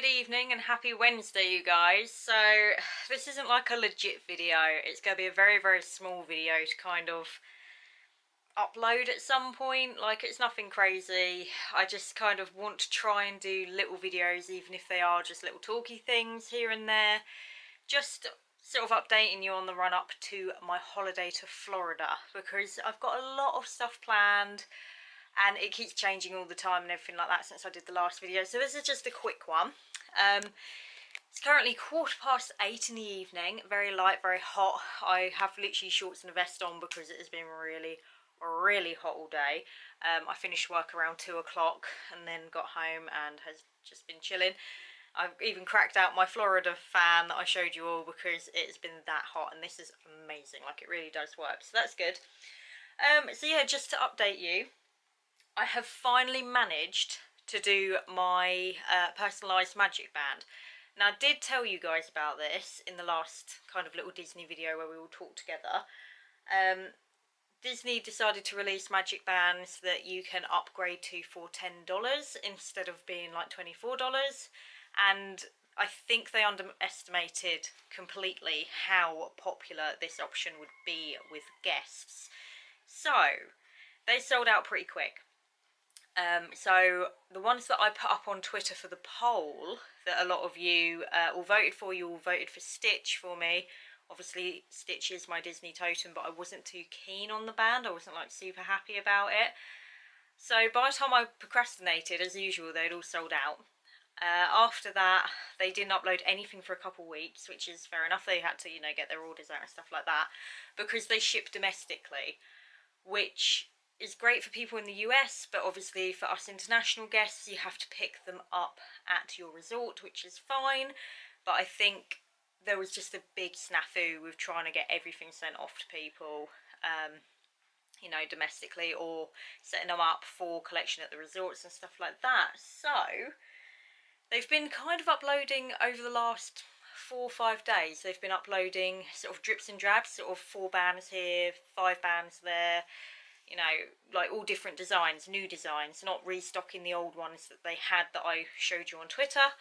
good evening and happy Wednesday, you guys. So this isn't like a legit video. It's going to be a very small video to kind of upload at some point. Like, it's nothing crazy. I just kind of want to try and do little videos, even if they are just little talky things here and there. Just sort of updating you on the run up to my holiday to Florida, because I've got a lot of stuff planned and it keeps changing all the time and everything like that since I did the last video. So this is just a quick one. It's currently 8:15 in the evening, very light, very hot. I have literally shorts and a vest on because it has been really hot all day. I finished work around 2 o'clock and then got home and has just been chilling. I've even cracked out my Florida fan that I showed you all because it's been that hot, and this is amazing. Like, it really does work, so that's good. So yeah, just to update you, I have finally managed to do my personalised magic band. Now, I did tell you guys about this in the last kind of little Disney video where we all talked together. Disney decided to release magic bands that you can upgrade to for $10 instead of being like $24. And I think they underestimated completely how popular this option would be with guests. So they sold out pretty quick. So the ones that I put up on Twitter for the poll that a lot of you all voted for, you all voted for Stitch for me. Obviously Stitch is my Disney totem, but I wasn't too keen on the band. I wasn't like super happy about it. So by the time I procrastinated, as usual, they'd all sold out. After that, they didn't upload anything for a couple weeks, which is fair enough. They had to, you know, get their orders out and stuff like that, because they ship domestically, which is great for people in the US, but obviously for us international guests, you have to pick them up at your resort, which is fine. But I think there was just a big snafu with trying to get everything sent off to people, you know, domestically, or setting them up for collection at the resorts and stuff like that. So they've been kind of uploading over the last 4 or 5 days. They've been uploading sort of drips and drabs, sort of 4 bands here, 5 bands there, you know, like all different designs, new designs, not restocking the old ones that they had that I showed you on Twitter.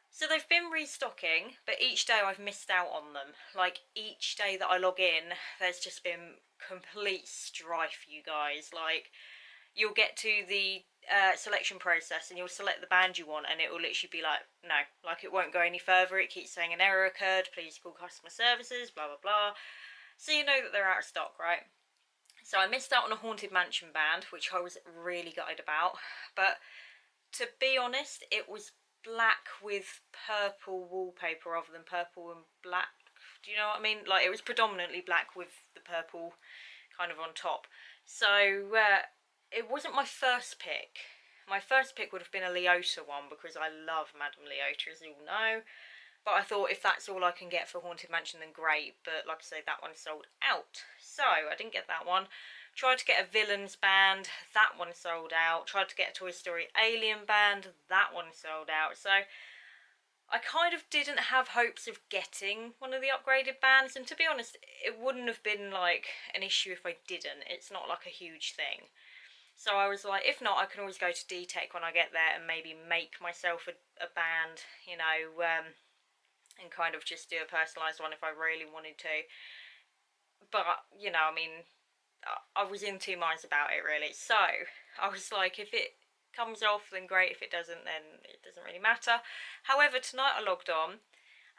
So they've been restocking, but each day I've missed out on them. Like, each day that I log in, there's just been complete strife, you guys. Like, you'll get to the selection process and you'll select the band you want, and it will literally be like, no, like, it won't go any further. It keeps saying an error occurred, please call customer services, blah blah blah. So you know that they're out of stock, right? So I missed out on a Haunted Mansion band, which I was really gutted about. But to be honest, it was black with purple wallpaper rather than purple and black. Do you know what I mean? Like, it was predominantly black with the purple kind of on top. So it wasn't my first pick. My first pick would have been a Leota one, because I love Madame Leota, as you all know. But I thought, if that's all I can get for Haunted Mansion, then great. But like I say, that one sold out. So I didn't get that one. Tried to get a Villains band. That one sold out. Tried to get a Toy Story Alien band. That one sold out. So I kind of didn't have hopes of getting one of the upgraded bands. And to be honest, it wouldn't have been like an issue if I didn't. It's not like a huge thing. So I was like, if not, I can always go to D-Tech when I get there and maybe make myself a band, you know, and kind of just do a personalised one if I really wanted to. But, you know, I mean, I was in 2 minds about it, really. So I was like, if it comes off, then great. If it doesn't, then it doesn't really matter. However, tonight I logged on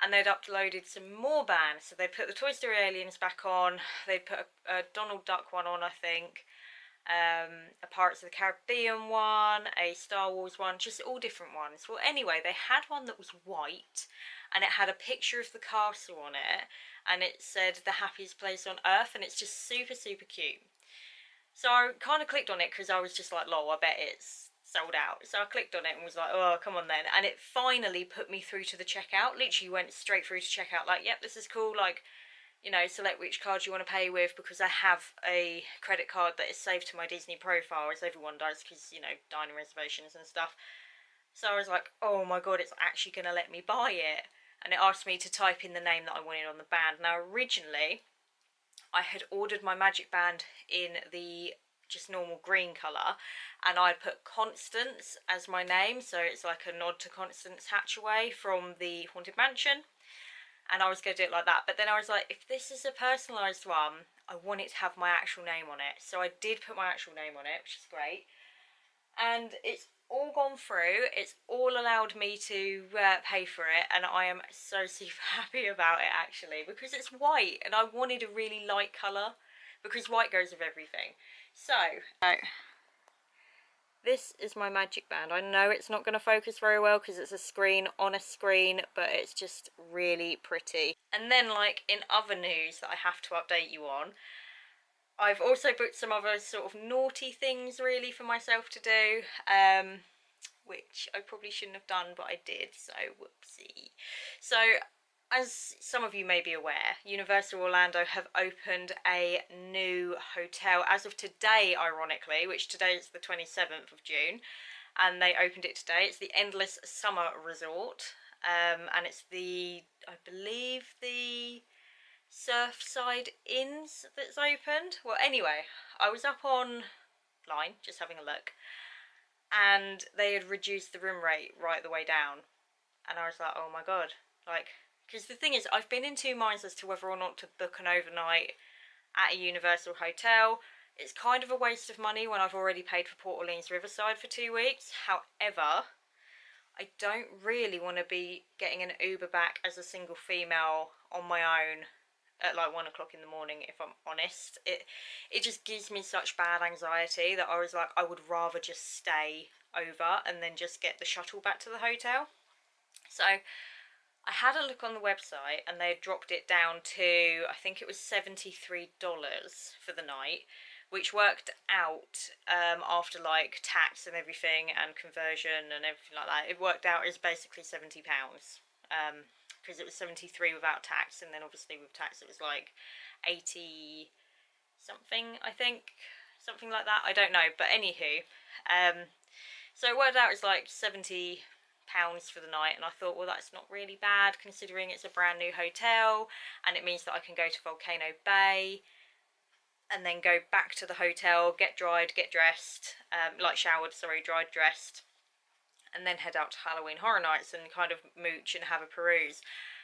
and they'd uploaded some more bands. So they'd put the Toy Story Aliens back on. They'd put a Donald Duck one on, I think. A Pirates of the Caribbean one, a Star Wars one, just all different ones. Well, anyway, they had one that was white and it had a picture of the castle on it, and it said the happiest place on earth, and it's just super cute. So I kind of clicked on it because I was just like, lol, I bet it's sold out. So I clicked on it and was like, oh, come on then. And it finally put me through to the checkout. Literally went straight through to checkout, like, yep, this is cool, like, you know, select which card you want to pay with, because I have a credit card that is saved to my Disney profile, as everyone does, because, you know, dining reservations and stuff. So I was like, oh my god, it's actually going to let me buy it. And it asked me to type in the name that I wanted on the band. Now, originally, I had ordered my magic band in the just normal green colour, and I'd put Constance as my name, so it's like a nod to Constance Hatchaway from the Haunted Mansion, and I was going to do it like that. But then I was like, if this is a personalised one, I want it to have my actual name on it. So I did put my actual name on it, which is great. And it's all gone through. It's all allowed me to pay for it, and I am so super happy about it, actually, because it's white, and I wanted a really light colour, because white goes with everything. So this is my magic band. I know it's not going to focus very well because it's a screen on a screen, but it's just really pretty. And then, like, in other news that I have to update you on, I've also booked some other sort of naughty things really for myself to do, which I probably shouldn't have done, but I did, so whoopsie. So, as some of you may be aware, Universal Orlando have opened a new hotel as of today, ironically, which today is the 27th of June, and they opened it today. It's the Endless Summer Resort, and it's the, I believe, the Surfside Inns that's opened. Well, anyway, I was up online just having a look, and they had reduced the room rate right the way down, and I was like, oh my god, like, because the thing is, I've been in two minds as to whether or not to book an overnight at a Universal hotel. It's kind of a waste of money when I've already paid for Port Orleans Riverside for 2 weeks. However, I don't really want to be getting an Uber back as a single female on my own at like 1 o'clock in the morning, if I'm honest. It just gives me such bad anxiety that I was like, I would rather just stay over and then just get the shuttle back to the hotel. So I had a look on the website, and they had dropped it down to, I think it was $73 for the night, which worked out, after like tax and everything and conversion and everything like that, it worked out as basically £70, because it was 73 without tax, and then obviously with tax it was like 80 something, I think, something like that, I don't know, but anywho, so it worked out as like £70 for the night, and I thought, well, that's not really bad considering it's a brand new hotel, and it means that I can go to Volcano Bay and then go back to the hotel, get dried, get dressed, like showered, sorry, dried, dressed, and then head out to Halloween Horror Nights and kind of mooch and have a peruse.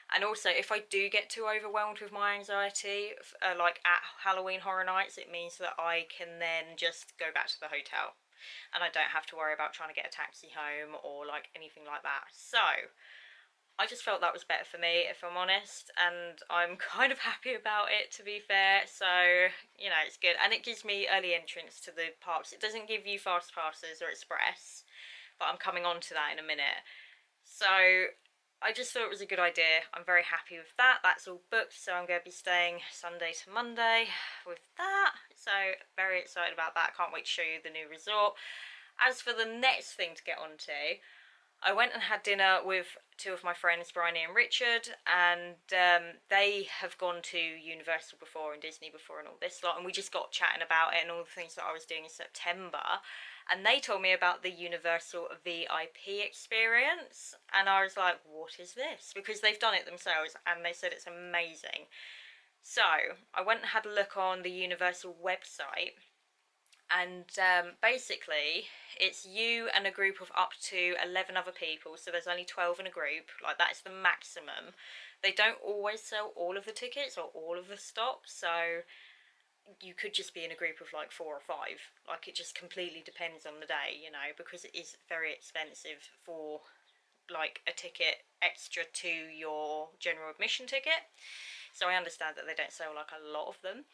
And also, if I do get too overwhelmed with my anxiety, like at Halloween Horror Nights, it means that I can then just go back to the hotel, and I don't have to worry about trying to get a taxi home or like anything like that. So I just felt that was better for me, if I'm honest, and I'm kind of happy about it, to be fair. So, you know, it's good, and it gives me early entrance to the parks. It doesn't give you fast passes or express, but I'm coming on to that in a minute. So I just thought it was a good idea. I'm very happy with that. That's all booked, so I'm going to be staying Sunday to Monday with that. So very excited about that. Can't wait to show you the new resort. As for the next thing to get onto, I went and had dinner with two of my friends, Bryony and Richard, and they have gone to Universal before and Disney before and all this lot, and we just got chatting about it and all the things that I was doing in September, and they told me about the Universal VIP experience, and I was like, what is this? Because they've done it themselves, and they said it's amazing. So I went and had a look on the Universal website, and basically it's you and a group of up to 11 other people, so there's only 12 in a group, like that's the maximum. They don't always sell all of the tickets or all of the stock, so you could just be in a group of like 4 or 5, like it just completely depends on the day, you know, because it is very expensive for like a ticket extra to your general admission ticket. So I understand that they don't sell like a lot of them,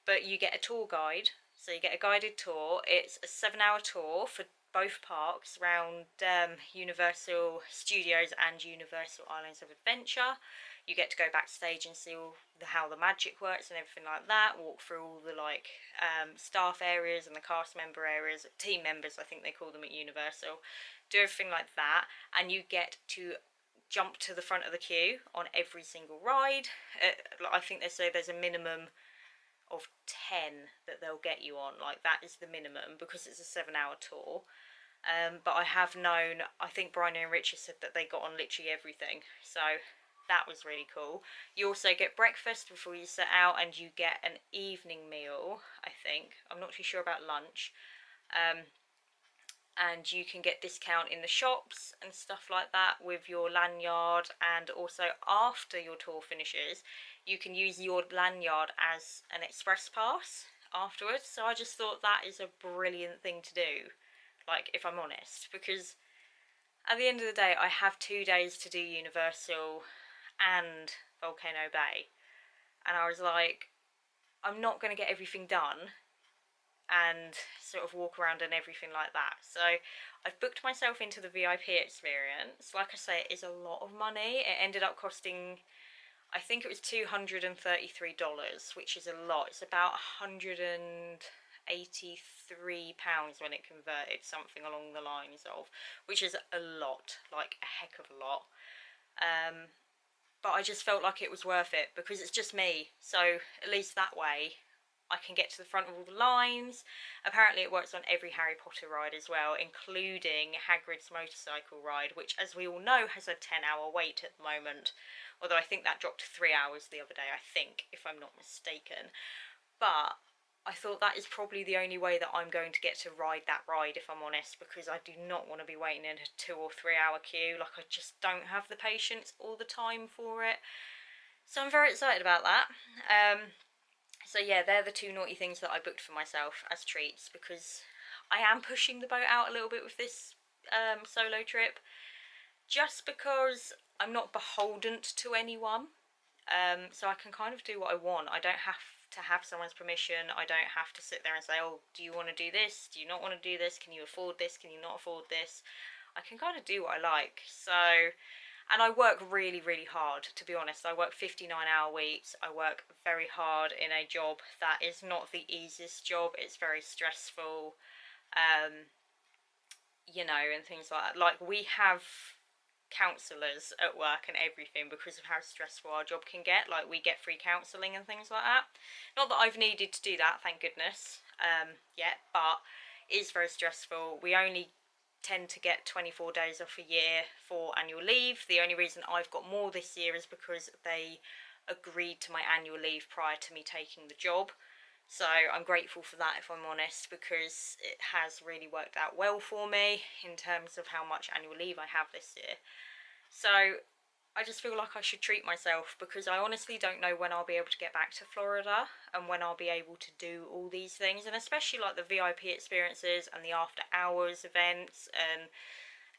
but you get a tour guide. So you get a guided tour. It's a 7-hour tour for both parks around Universal Studios and Universal Islands of Adventure. You get to go backstage and see all how the magic works and everything like that. Walk through all the like staff areas and the cast member areas, team members I think they call them at Universal. Do everything like that, and you get to jump to the front of the queue on every single ride. I think they say there's a minimum of 10 that they'll get you on, like that is the minimum because it's a 7-hour tour. But I have known, I think Bryony and Richard said that they got on literally everything, so That was really cool. You also get breakfast before you set out, and you get an evening meal, I think. I'm not too sure about lunch. And you can get discount in the shops and stuff like that with your lanyard, and also after your tour finishes you can use your lanyard as an express pass afterwards. So I just thought that is a brilliant thing to do, like, if I'm honest, because at the end of the day I have 2 days to do Universal and Volcano Bay, and I was like, I'm not going to get everything done and sort of walk around and everything like that. So I've booked myself into the VIP experience. Like I say, it is a lot of money. It ended up costing, I think it was $233, which is a lot. It's about £183 when it converted, something along the lines of, which is a lot, like a heck of a lot. But I just felt like it was worth it because it's just me. So at least that way I can get to the front of all the lines. Apparently it works on every Harry Potter ride as well, including Hagrid's motorcycle ride, which, as we all know, has a 10-hour wait at the moment. Although I think that dropped to 3 hours the other day, I think, if I'm not mistaken. But I thought that is probably the only way that I'm going to get to ride that ride, if I'm honest, because I do not want to be waiting in a 2 or 3 hour queue. Like, I just don't have the patience all the time for it. So I'm very excited about that. So yeah, they're the two naughty things that I booked for myself as treats, because I am pushing the boat out a little bit with this solo trip, just because I'm not beholden to anyone. So I can kind of do what I want. I don't have to have someone's permission. I don't have to sit there and say, oh, do you want to do this? Do you not want to do this? Can you afford this? Can you not afford this? I can kind of do what I like. So, and I work really, really hard, to be honest. I work 59-hour weeks. I work very hard in a job that is not the easiest job. It's very stressful, you know, and things like that. Like, we have counsellors at work and everything because of how stressful our job can get. Like, we get free counselling and things like that. Not that I've needed to do that, thank goodness, yet, but it is very stressful. We only tend to get 24 days off a year for annual leave. The only reason I've got more this year is because they agreed to my annual leave prior to me taking the job. So I'm grateful for that, if I'm honest, because it has really worked out well for me in terms of how much annual leave I have this year. So I just feel like I should treat myself, because I honestly don't know when I'll be able to get back to Florida and when I'll be able to do all these things, and especially like the VIP experiences and the after hours events and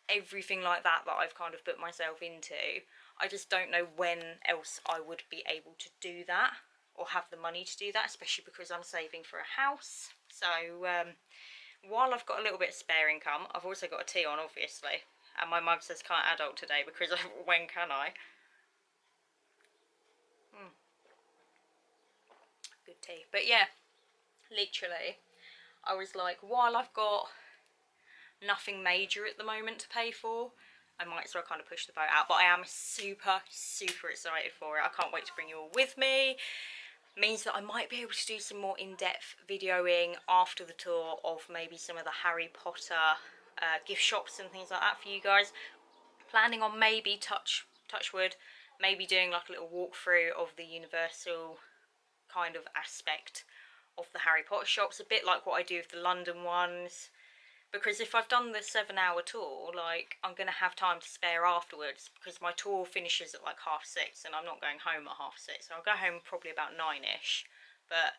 everything like that that I've kind of put myself into. I just don't know when else I would be able to do that or have the money to do that, especially because I'm saving for a house. So while I've got a little bit of spare income, I've also got a tea on, obviously, and my mum says can't adult today because of when can I. Good tea. But yeah, literally, I was like, while I've got nothing major at the moment to pay for, I might as well kind of push the boat out. But I am super, super excited for it. I can't wait to bring you all with me. Means that I might be able to do some more in-depth videoing after the tour of maybe some of the Harry Potter gift shops and things like that for you guys. Planning on maybe, touch wood, maybe doing like a little walkthrough of the Universal kind of aspect of the Harry Potter shops, a bit like what I do with the London ones. Because if I've done the 7-hour tour, like, I'm going to have time to spare afterwards, because my tour finishes at like 6:30 and I'm not going home at 6:30, so I'll go home probably about 9ish. But,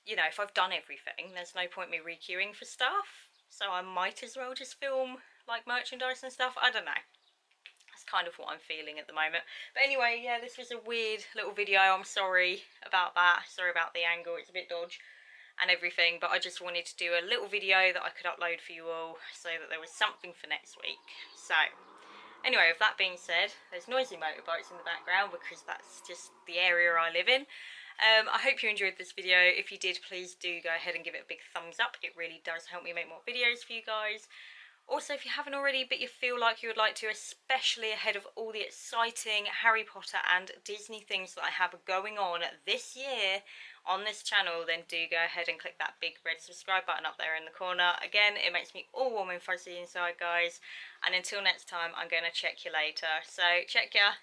you know, if I've done everything, there's no point me re-queuing for stuff, so I might as well just film like merchandise and stuff. I don't know. That's kind of what I'm feeling at the moment. But anyway, yeah, this was a weird little video. I'm sorry about that. Sorry about the angle. It's a bit dodgy and everything, but I just wanted to do a little video that I could upload for you all so that there was something for next week. So anyway, with that being said, there's noisy motorbikes in the background because that's just the area I live in. I hope you enjoyed this video. If you did, please do go ahead and give it a big thumbs up. It really does help me make more videos for you guys. Also, if you haven't already but you feel like you would like to, especially ahead of all the exciting Harry Potter and Disney things that I have going on this year on this channel, then do go ahead and click that big red subscribe button up there in the corner. Again, it makes me all warm and fuzzy inside, guys. And until next time, I'm going to check you later. So, check ya.